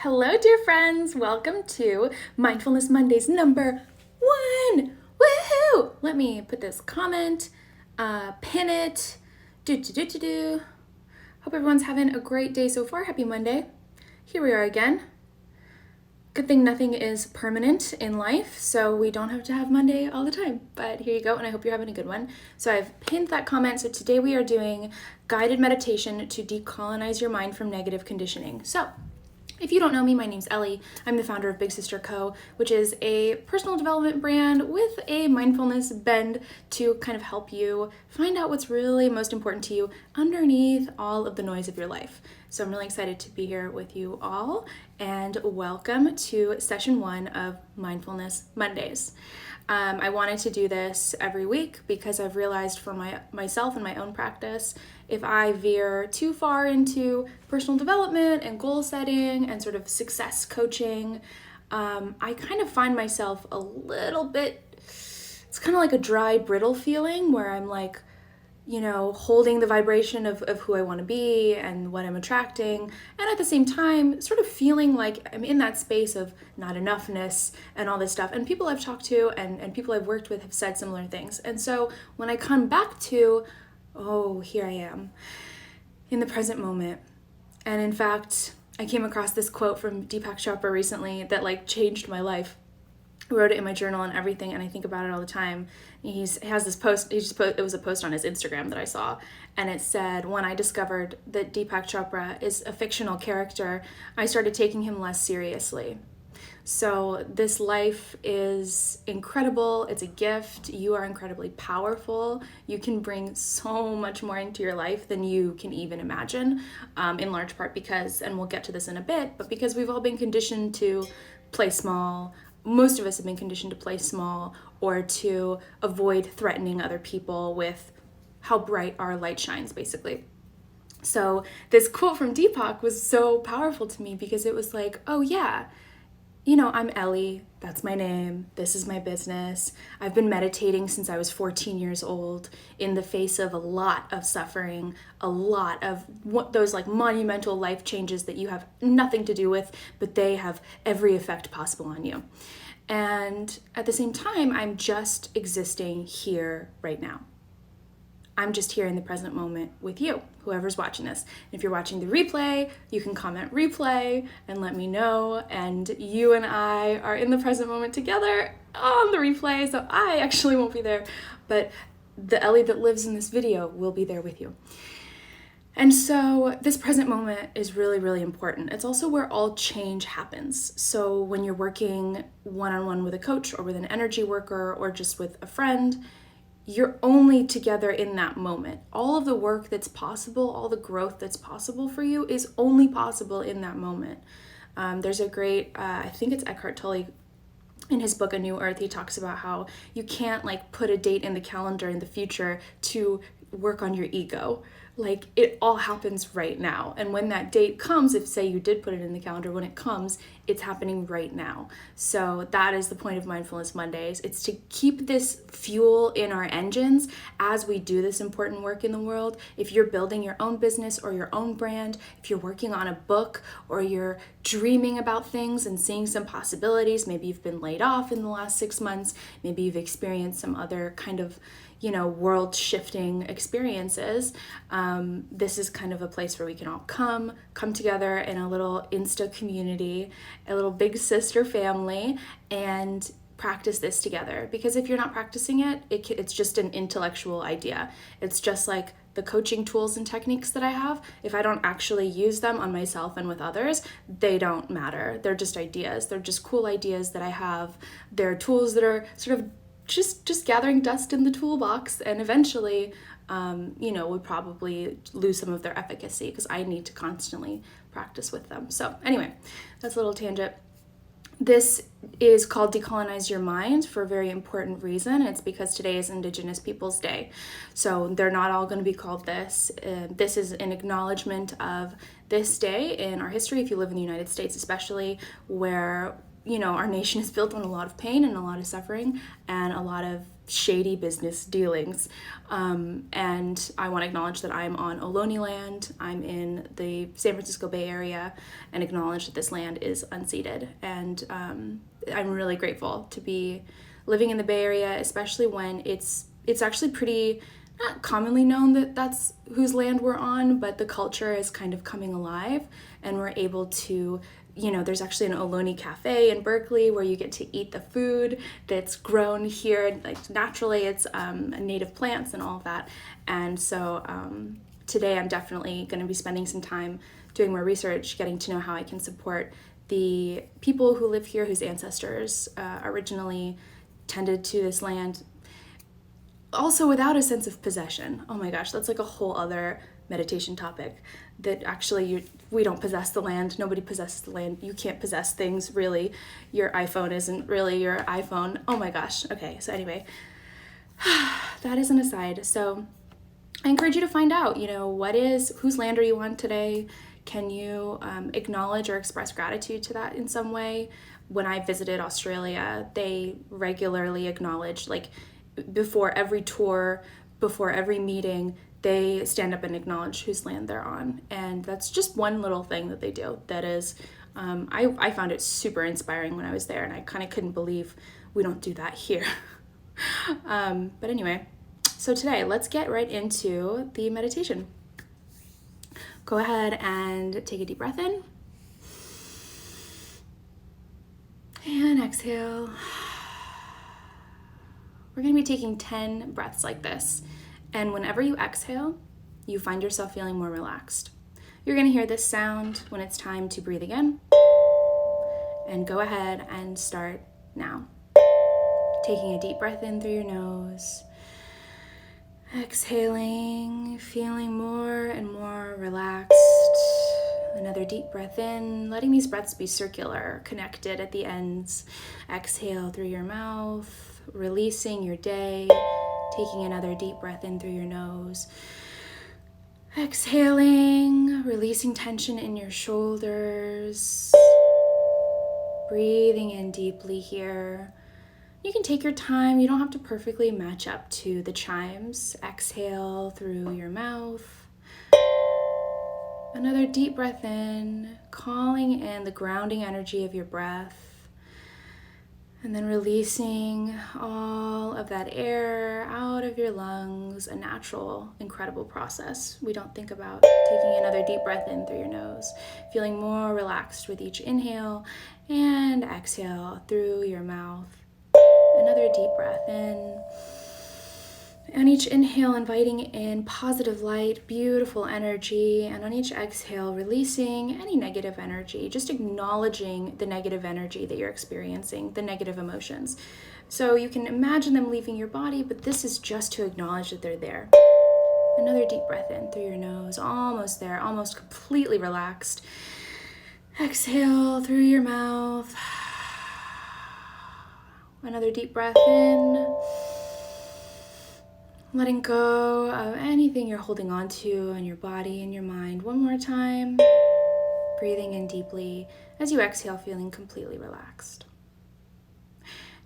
Hello, dear friends. Welcome to Mindfulness Mondays number 1. Woohoo! Let me put this comment, pin it. Hope everyone's having a great day so far. Happy Monday. Here we are again. Good thing nothing is permanent in life, so we don't have to have Monday all the time. But here you go, and I hope you're having a good one. So I've pinned that comment. So today we are doing guided meditation to decolonize your mind from negative conditioning. So if you don't know me, my name's Ellie. I'm the founder of Big Sister Co., which is a personal development brand with a mindfulness bend to kind of help you find out what's really most important to you underneath all of the noise of your life. So I'm really excited to be here with you all, and welcome to session 1 of Mindfulness Mondays. I wanted to do this every week because I've realized for myself and my own practice, if I veer too far into personal development and goal setting and sort of success coaching, I kind of find myself a little bit, it's kind of like a dry, brittle feeling where I'm like, holding the vibration of who I want to be and what I'm attracting, and at the same time sort of feeling like I'm in that space of not enoughness and all this stuff. And people I've talked to and people I've worked with have said similar things. And so when I come back to, oh, here I am in the present moment. And in fact, I came across this quote from Deepak Chopra recently that changed my life. I wrote it in my journal and everything, and I think about it all the time. He has this post, it was a post on his Instagram that I saw, and it said, when I discovered that Deepak Chopra is a fictional character, I started taking him less seriously. So this life is incredible. It's a gift. You are incredibly powerful. You can bring so much more into your life than you can even imagine, in large part because, and we'll get to this in a bit, but because we've all been conditioned to play small. Most of us have been conditioned to play small or to avoid threatening other people with how bright our light shines, basically. So this quote from Deepak was so powerful to me because it was like, oh yeah, I'm Ellie, that's my name, this is my business. I've been meditating since I was 14 years old in the face of a lot of suffering, a lot of those monumental life changes that you have nothing to do with, but they have every effect possible on you. And at the same time, I'm just existing here right now. I'm just here in the present moment with you, whoever's watching this. If you're watching the replay, you can comment replay and let me know. And you and I are in the present moment together on the replay, so I actually won't be there, but the Ellie that lives in this video will be there with you. And so this present moment is really, really important. It's also where all change happens. So when you're working one-on-one with a coach or with an energy worker or just with a friend, you're only together in that moment. All of the work that's possible, all the growth that's possible for you is only possible in that moment. There's a great, I think it's Eckhart Tolle, in his book, A New Earth, he talks about how you can't put a date in the calendar in the future to work on your ego. It all happens right now. And when that date comes, if say you did put it in the calendar, when it comes, it's happening right now. So that is the point of Mindfulness Mondays. It's to keep this fuel in our engines as we do this important work in the world. If you're building your own business or your own brand, if you're working on a book or you're dreaming about things and seeing some possibilities, maybe you've been laid off in the last 6 months, maybe you've experienced some other kind of world shifting experiences. This is kind of a place where we can all come together in a little Insta community, a little big sister family, and practice this together. Because if you're not practicing it, it's just an intellectual idea. It's just like the coaching tools and techniques that I have. If I don't actually use them on myself and with others, they don't matter. They're just ideas. They're just cool ideas that I have. They're tools that are sort of just gathering dust in the toolbox, and eventually, would probably lose some of their efficacy because I need to constantly practice with them. So anyway, that's a little tangent. This is called Decolonize Your Mind for a very important reason. It's because today is Indigenous Peoples Day. So they're not all going to be called this. This is an acknowledgement of this day in our history, if you live in the United States especially, where our nation is built on a lot of pain and a lot of suffering and a lot of shady business dealings. And I want to acknowledge that I'm on Ohlone land. I'm in the San Francisco Bay Area, and acknowledge that this land is unceded. And I'm really grateful to be living in the Bay Area, especially when it's actually pretty not commonly known that that's whose land we're on, but the culture is kind of coming alive, and we're able to, there's actually an Ohlone cafe in Berkeley where you get to eat the food that's grown here, like naturally. It's native plants and all of that. And so today I'm definitely going to be spending some time doing more research, getting to know how I can support the people who live here, whose ancestors originally tended to this land, also without a sense of possession. Oh my gosh, that's like a whole other meditation topic, that actually we don't possess the land. Nobody possesses the land. You can't possess things, really. Your iPhone isn't really your iPhone. Oh my gosh. Okay, so anyway, that is an aside. So I encourage you to find out, whose land are you on today? Can you acknowledge or express gratitude to that in some way? When I visited Australia, they regularly acknowledge, like, before every tour, before every meeting, they stand up and acknowledge whose land they're on. And that's just one little thing that they do that is, I found it super inspiring when I was there, and I kind of couldn't believe we don't do that here. But anyway, so today, let's get right into the meditation. Go ahead and take a deep breath in. And exhale. We're going to be taking 10 breaths like this. And whenever you exhale, you find yourself feeling more relaxed. You're going to hear this sound when it's time to breathe again. And go ahead and start now. Taking a deep breath in through your nose. Exhaling, feeling more and more relaxed. Another deep breath in, letting these breaths be circular, connected at the ends. Exhale through your mouth, releasing your day. Taking another deep breath in through your nose. Exhaling, releasing tension in your shoulders. Breathing in deeply here. You can take your time. You don't have to perfectly match up to the chimes. Exhale through your mouth. Another deep breath in, calling in the grounding energy of your breath. And then releasing all of that air out of your lungs, a natural, incredible process. We don't think about taking another deep breath in through your nose, feeling more relaxed with each inhale, and exhale through your mouth. Another deep breath in. On each inhale, inviting in positive light, beautiful energy, and on each exhale, releasing any negative energy, just acknowledging the negative energy that you're experiencing, the negative emotions. So you can imagine them leaving your body, but this is just to acknowledge that they're there. Another deep breath in through your nose, almost there, almost completely relaxed. Exhale through your mouth. Another deep breath in. Letting go of anything you're holding on to in your body and your mind. One more time. Breathing in deeply as you exhale, feeling completely relaxed.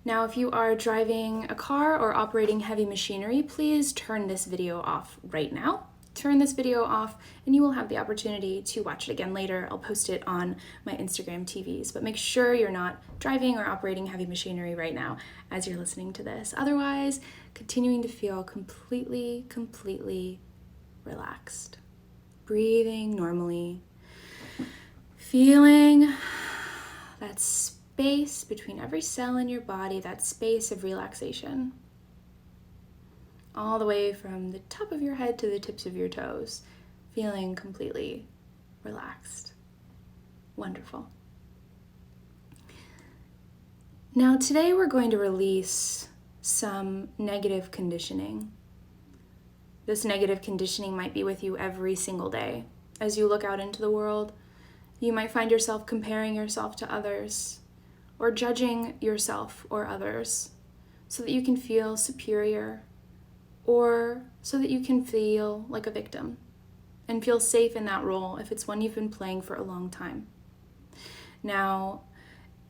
Now, if you are driving a car or operating heavy machinery, please turn this video off right now. Turn this video off and you will have the opportunity to watch it again later. I'll post it on my Instagram TVs, but make sure you're not driving or operating heavy machinery right now as you're listening to this. Otherwise, continuing to feel completely relaxed. Breathing normally. Feeling that space between every cell in your body, that space of relaxation. All the way from the top of your head to the tips of your toes, feeling completely relaxed. Wonderful. Now today we're going to release some negative conditioning. This negative conditioning might be with you every single day. As you look out into the world, you might find yourself comparing yourself to others or judging yourself or others so that you can feel superior, or so that you can feel like a victim and feel safe in that role if it's one you've been playing for a long time. Now,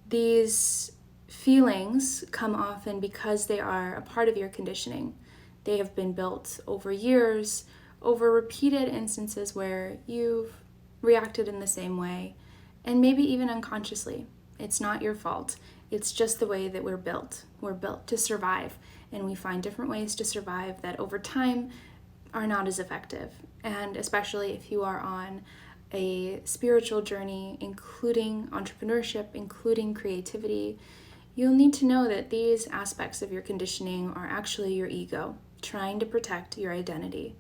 These feelings come often because they are a part of your conditioning. They have been built over years, over repeated instances where you've reacted in the same way, and maybe even unconsciously. It's not your fault. It's just the way that we're built. We're built to survive, and we find different ways to survive that over time are not as effective. And especially if you are on a spiritual journey, including entrepreneurship, including creativity, you'll need to know that these aspects of your conditioning are actually your ego, trying to protect your identity,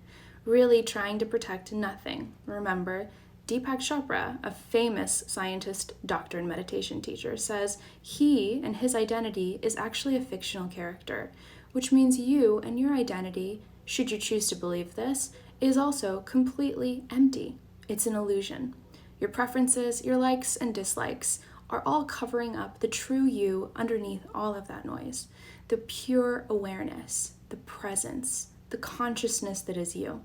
really trying to protect nothing. Remember, Deepak Chopra, a famous scientist, doctor, and meditation teacher, says he and his identity is actually a fictional character, which means you and your identity, should you choose to believe this, is also completely empty. It's an illusion. Your preferences, your likes and dislikes are all covering up the true you underneath all of that noise, the pure awareness, the presence, the consciousness that is you.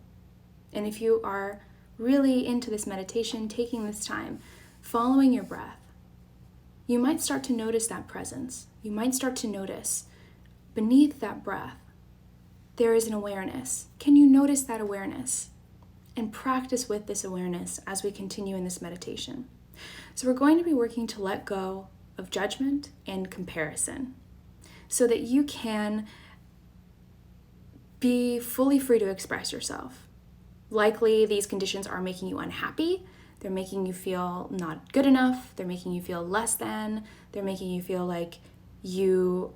And if you are really into this meditation, taking this time, following your breath, you might start to notice that presence. You might start to notice beneath that breath, there is an awareness. Can you notice that awareness? And practice with this awareness as we continue in this meditation. So we're going to be working to let go of judgment and comparison so that you can be fully free to express yourself. Likely these conditions are making you unhappy. They're making you feel not good enough. They're making you feel less than. They're making you feel like you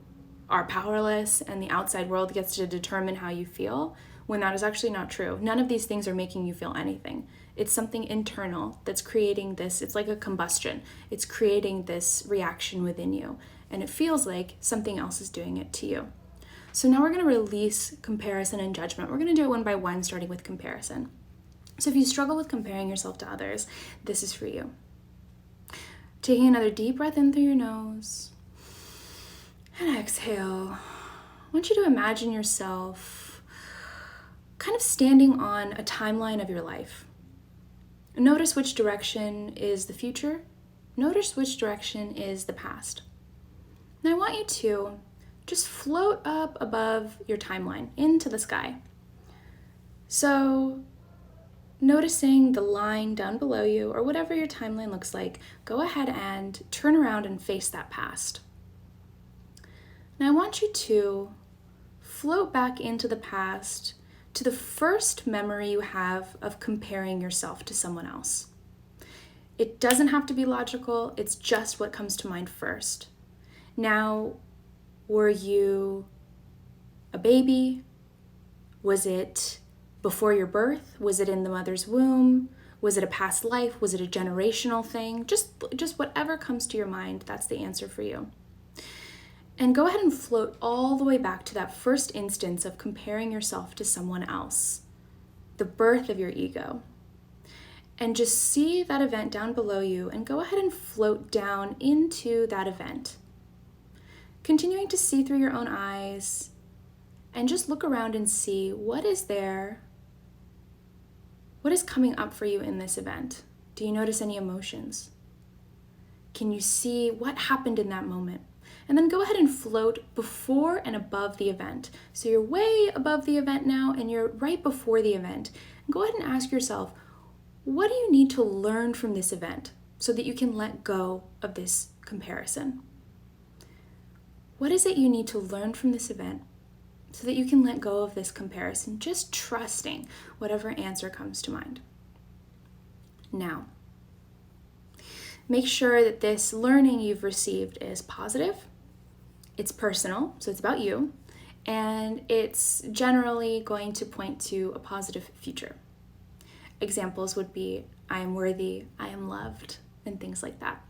are powerless and the outside world gets to determine how you feel, when that is actually not true. None of these things are making you feel anything. It's something internal that's creating this. It's like a combustion. It's creating this reaction within you, and it feels like something else is doing it to you. So now we're going to release comparison and judgment. We're going to do it one by one, starting with comparison. So if you struggle with comparing yourself to others, this is for you. Taking another deep breath in through your nose and exhale. I want you to imagine yourself kind of standing on a timeline of your life. Notice which direction is the future. Notice which direction is the past. Now I want you to just float up above your timeline into the sky. So noticing the line down below you, or whatever your timeline looks like, go ahead and turn around and face that past. Now I want you to float back into the past to the first memory you have of comparing yourself to someone else. It doesn't have to be logical, it's just what comes to mind first. Now, were you a baby? Was it before your birth? Was it in the mother's womb? Was it a past life? Was it a generational thing? Just whatever comes to your mind, that's the answer for you. And go ahead and float all the way back to that first instance of comparing yourself to someone else, the birth of your ego. And just see that event down below you and go ahead and float down into that event. Continuing to see through your own eyes and just look around and see what is there, what is coming up for you in this event. Do you notice any emotions? Can you see what happened in that moment? And then go ahead and float before and above the event. So you're way above the event now and you're right before the event. And go ahead and ask yourself, what do you need to learn from this event so that you can let go of this comparison? What is it you need to learn from this event so that you can let go of this comparison, just trusting whatever answer comes to mind? Now, make sure that this learning you've received is positive, it's personal, so it's about you, and it's generally going to point to a positive future. Examples would be, I am worthy, I am loved, and things like that.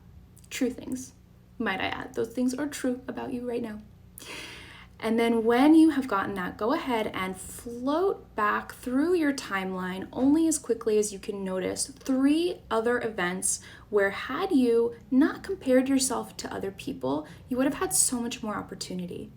True things, might I add. Those things are true about you right now. And then when you have gotten that, go ahead and float back through your timeline only as quickly as you can notice 3 other events where, had you not compared yourself to other people, you would have had so much more opportunity.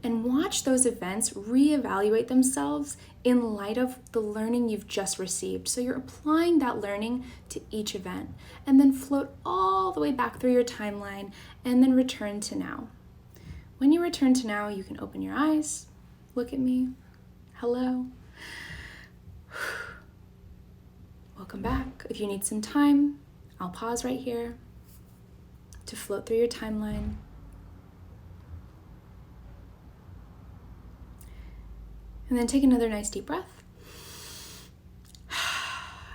and watch those events reevaluate themselves in light of the learning you've just received. So you're applying that learning to each event, and then float all the way back through your timeline and then return to now. When you return to now, you can open your eyes, look at me, hello. Welcome back. If you need some time, I'll pause right here to float through your timeline. And then take another nice deep breath.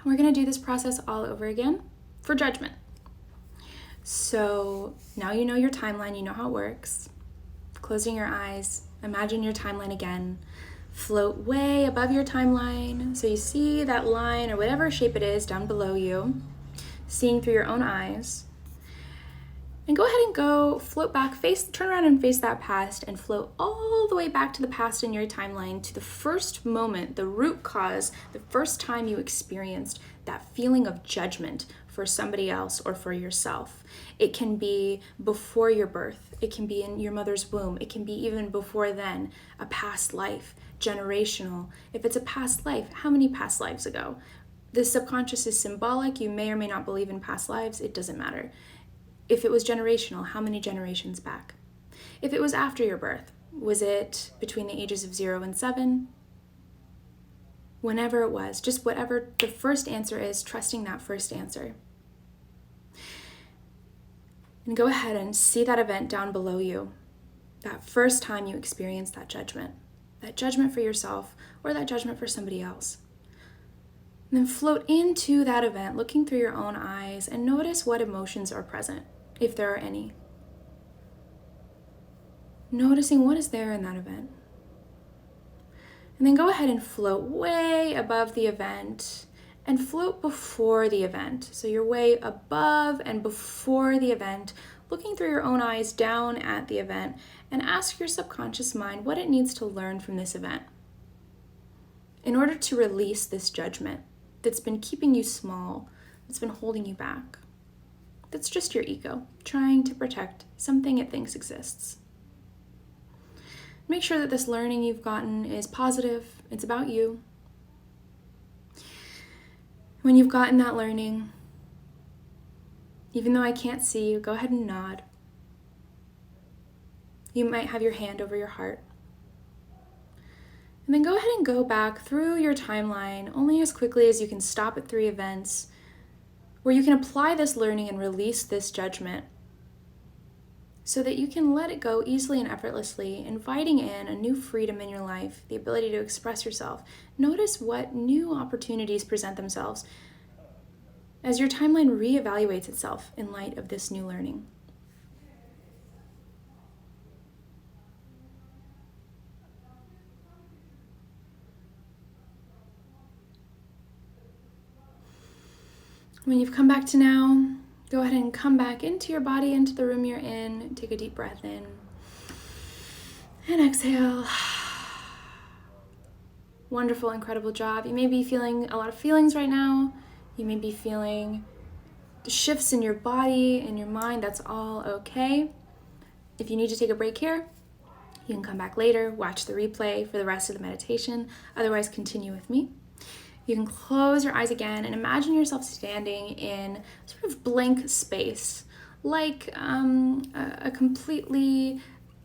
We're going to do this process all over again for judgment. So now you know your timeline, you know how it works. Closing your eyes, imagine your timeline again. Float way above your timeline so you see that line or whatever shape it is down below you, seeing through your own eyes. And go ahead and go float back, turn around and face that past and float all the way back to the past in your timeline to the first moment, the root cause, the first time you experienced that feeling of judgment for somebody else or for yourself. It can be before your birth. It can be in your mother's womb. It can be even before then, a past life, generational. If it's a past life, how many past lives ago? The subconscious is symbolic. You may or may not believe in past lives. It doesn't matter. If it was generational, how many generations back? If it was after your birth, was it between the ages of 0 and 7? Whenever it was, just whatever the first answer is, trusting that first answer. And go ahead and see that event down below you, that first time you experienced that judgment for yourself or that judgment for somebody else. And then float into that event, looking through your own eyes, and notice what emotions are present, if there are any. Noticing what is there in that event. And then go ahead and float way above the event and float before the event. So you're way above and before the event, looking through your own eyes down at the event, and ask your subconscious mind what it needs to learn from this event in order to release this judgment that's been keeping you small, that's been holding you back. That's just your ego trying to protect something it thinks exists. Make sure that this learning you've gotten is positive. It's about you. When you've gotten that learning, even though I can't see you, go ahead and nod. You might have your hand over your heart. And then go ahead and go back through your timeline only as quickly as you can. Stop at 3 events where you can apply this learning and release this judgment so that you can let it go easily and effortlessly, inviting in a new freedom in your life, the ability to express yourself. Notice what new opportunities present themselves as your timeline reevaluates itself in light of this new learning. When you've come back to now, go ahead and come back into your body, into the room you're in. Take a deep breath in and exhale. Wonderful, incredible job. You may be feeling a lot of feelings right now. You may be feeling shifts in your body, in your mind. That's all okay. If you need to take a break here, you can come back later, watch the replay for the rest of the meditation. Otherwise, continue with me. You can close your eyes again and imagine yourself standing in sort of blank space, like a completely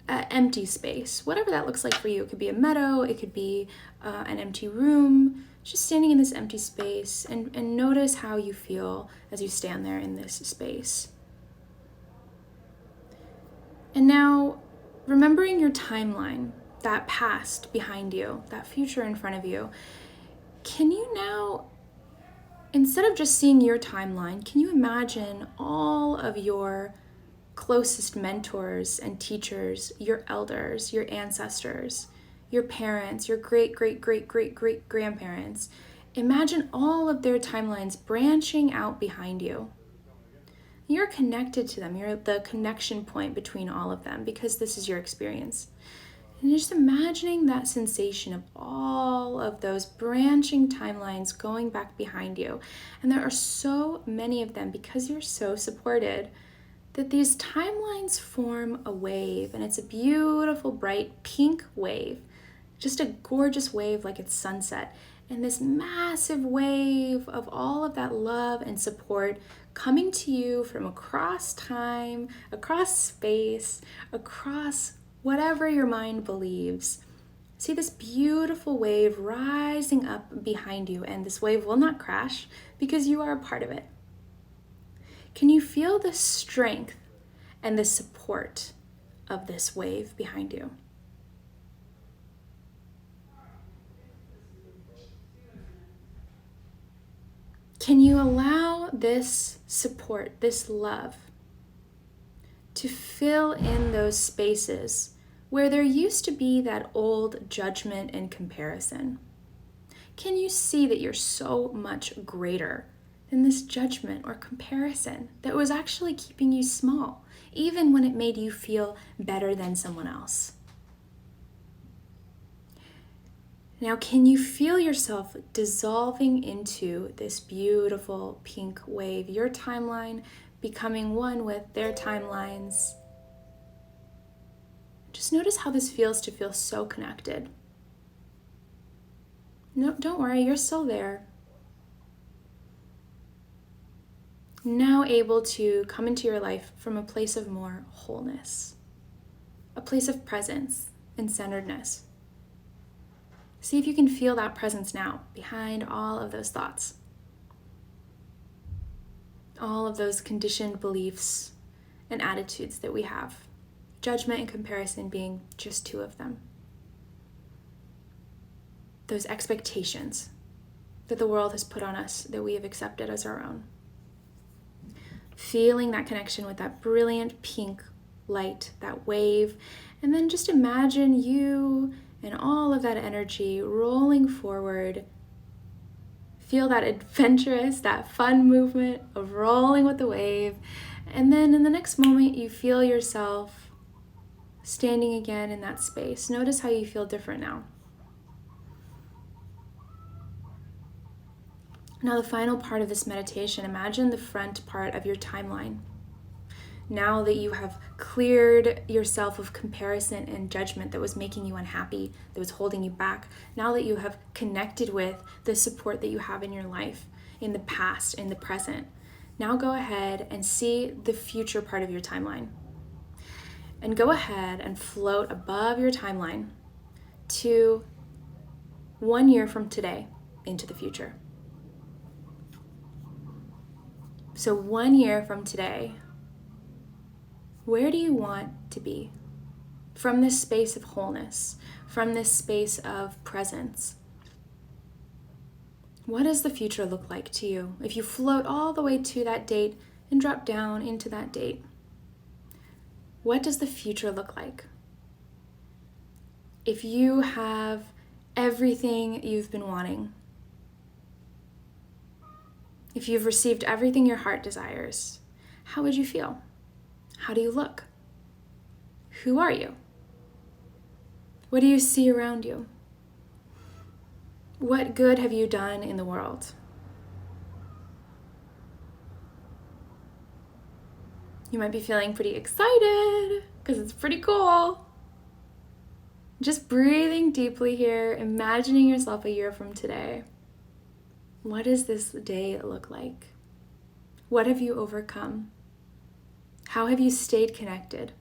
empty space, whatever that looks like for you. It could be a meadow, it could be an empty room, just standing in this empty space, and notice how you feel as you stand there in this space. And now, remembering your timeline, that past behind you, that future in front of you, can you now, instead of just seeing your timeline, can you imagine all of your closest mentors and teachers, your elders, your ancestors, your parents, your great-great-great-great-great-grandparents? Imagine all of their timelines branching out behind you. You're connected to them. You're the connection point between all of them because this is your experience. And just imagining that sensation of all of those branching timelines going back behind you. And there are so many of them because you're so supported. that these timelines form a wave, and it's a beautiful, bright pink wave, just a gorgeous wave like it's sunset. And this massive wave of all of that love and support coming to you from across time, across space, across whatever your mind believes. See this beautiful wave rising up behind you, and this wave will not crash because you are a part of it. Can you feel the strength and the support of this wave behind you? Can you allow this support, this love, to fill in those spaces where there used to be that old judgment and comparison? Can you see that you're so much greater than this judgment or comparison that was actually keeping you small, even when it made you feel better than someone else? Now, can you feel yourself dissolving into this beautiful pink wave, your timeline becoming one with their timelines? Just notice how this feels to feel so connected. No, don't worry, you're still there. Now able to come into your life from a place of more wholeness, a place of presence and centeredness. See if you can feel that presence now behind all of those thoughts, all of those conditioned beliefs and attitudes that we have, judgment and comparison being just two of them. Those expectations that the world has put on us that we have accepted as our own. Feeling that connection with that brilliant pink light, that wave, and then just imagine you and all of that energy rolling forward. Feel that adventurous, that fun movement of rolling with the wave. And then in the next moment, you feel yourself standing again in that space. Notice how you feel different now. Now, the final part of this meditation, imagine the front part of your timeline. Now that you have cleared yourself of comparison and judgment that was making you unhappy, that was holding you back, now that you have connected with the support that you have in your life, in the past, in the present, now go ahead and see the future part of your timeline. And go ahead and float above your timeline to 1 year from today into the future. So 1 year from today, where do you want to be? From this space of wholeness, from this space of presence. What does the future look like to you if you float all the way to that date and drop down into that date? What does the future look like? If you have everything you've been wanting, if you've received everything your heart desires, how would you feel? How do you look? Who are you? What do you see around you? What good have you done in the world? You might be feeling pretty excited because it's pretty cool. Just breathing deeply here, imagining yourself a year from today. What does this day look like? What have you overcome? How have you stayed connected?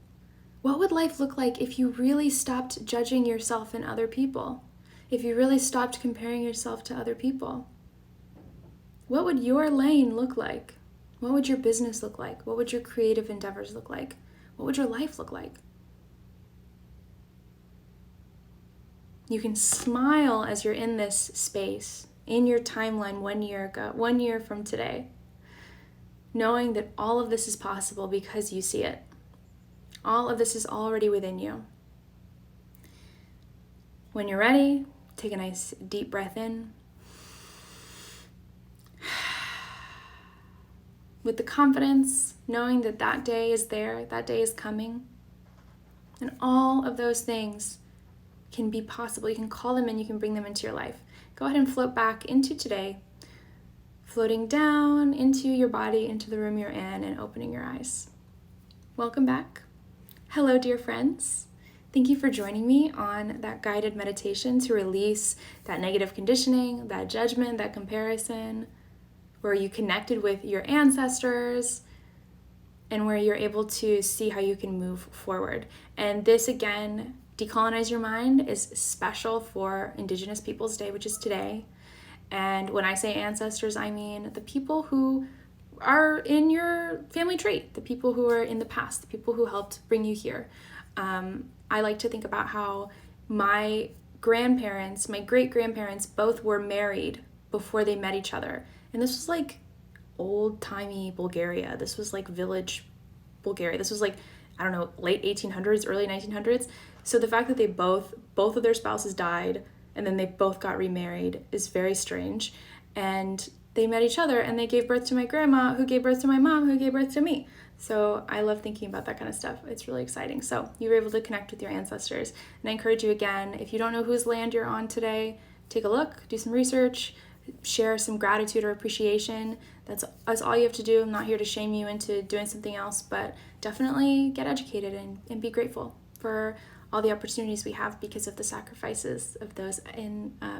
What would life look like if you really stopped judging yourself and other people? If you really stopped comparing yourself to other people? What would your lane look like? What would your business look like? What would your creative endeavors look like? What would your life look like? You can smile as you're in this space, in your timeline 1 year ago, 1 year from today, knowing that all of this is possible because you see it. All of this is already within you. When you're ready, take a nice deep breath in. With the confidence, knowing that that day is there, that day is coming. And all of those things can be possible. You can call them in, you can bring them into your life. Go ahead and float back into today, floating down into your body, into the room you're in, and opening your eyes. Welcome back. Hello, dear friends. Thank you for joining me on that guided meditation to release that negative conditioning, that judgment, that comparison, where you connected with your ancestors and where you're able to see how you can move forward. And this, again, Decolonize Your Mind, is special for Indigenous Peoples Day, which is today. And when I say ancestors, I mean the people who are in your family tree, the people who are in the past, the people who helped bring you here. I like to think about how my grandparents, my great-grandparents, both were married before they met each other. And this was like old-timey Bulgaria. This was like village Bulgaria. This was like, I don't know, late 1800s, early 1900s. So the fact that they both of their spouses died and then they both got remarried is very strange. And they met each other and they gave birth to my grandma, who gave birth to my mom, who gave birth to me. So I love thinking about that kind of stuff. It's really exciting. So you were able to connect with your ancestors. And I encourage you again, if you don't know whose land you're on today, take a look, do some research, share some gratitude or appreciation. That's all you have to do. I'm not here to shame you into doing something else, but definitely get educated and be grateful for all the opportunities we have because of the sacrifices of those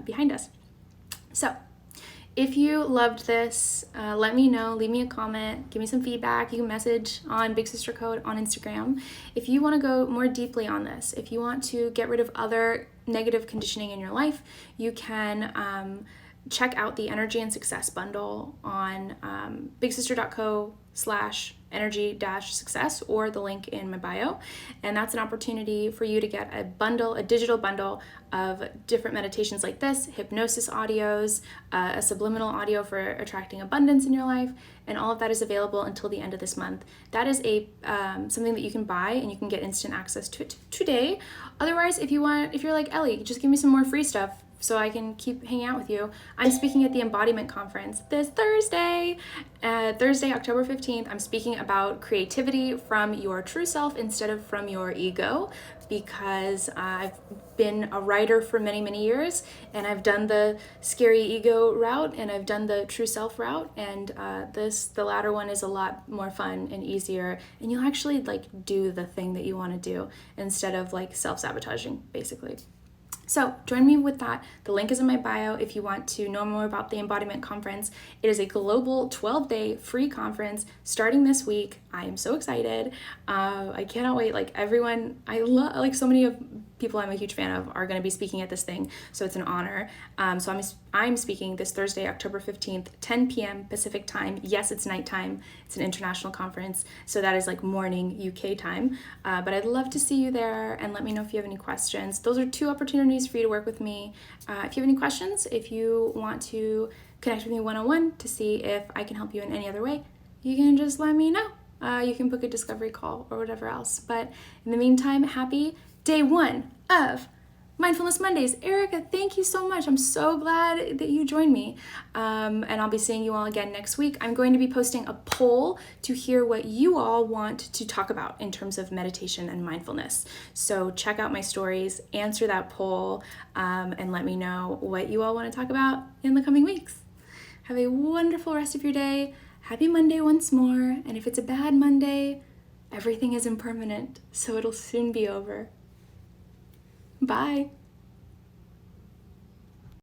behind us. So if you loved this, let me know, leave me a comment, give me some feedback. You can message on Big Sister Code on Instagram. If you want to go more deeply on this, if you want to get rid of other negative conditioning in your life, you can check out the Energy and Success bundle on bigsister.co/energy-success or the link in my bio. And that's an opportunity for you to get a digital bundle of different meditations like this, hypnosis audios, a subliminal audio for attracting abundance in your life, and all of that is available until the end of this month. That is something that you can buy and you can get instant access to it today. Otherwise, if you're like, Ellie, just give me some more free stuff so I can keep hanging out with you. I'm speaking at the Embodiment Conference this Thursday, October 15th. I'm speaking about creativity from your true self instead of from your ego, because I've been a writer for many, many years, and I've done the scary ego route and I've done the true self route, and the latter one is a lot more fun and easier, and you'll actually like do the thing that you want to do instead of like self-sabotaging, basically. So join me with that. The link is in my bio if you want to know more about the Embodiment Conference. It is a global 12-day free conference starting this week. I am so excited. I cannot wait. Like everyone, so many of people I'm a huge fan of are going to be speaking at this thing, so it's an honor. So I'm speaking this Thursday, October 15th, 10 p.m. Pacific time. Yes, it's nighttime. It's an international conference, so that is like morning UK time. But I'd love to see you there, and let me know if you have any questions. Those are 2 opportunities for you to work with me. If you have any questions, if you want to connect with me one-on-one to see if I can help you in any other way, you can just let me know. You can book a discovery call or whatever else. But in the meantime, happy day 1 of Mindfulness Mondays. Erica, thank you so much. I'm so glad that you joined me. And I'll be seeing you all again next week. I'm going to be posting a poll to hear what you all want to talk about in terms of meditation and mindfulness. So check out my stories, answer that poll, and let me know what you all want to talk about in the coming weeks. Have a wonderful rest of your day. Happy Monday once more. And if it's a bad Monday, everything is impermanent, so it'll soon be over. Bye.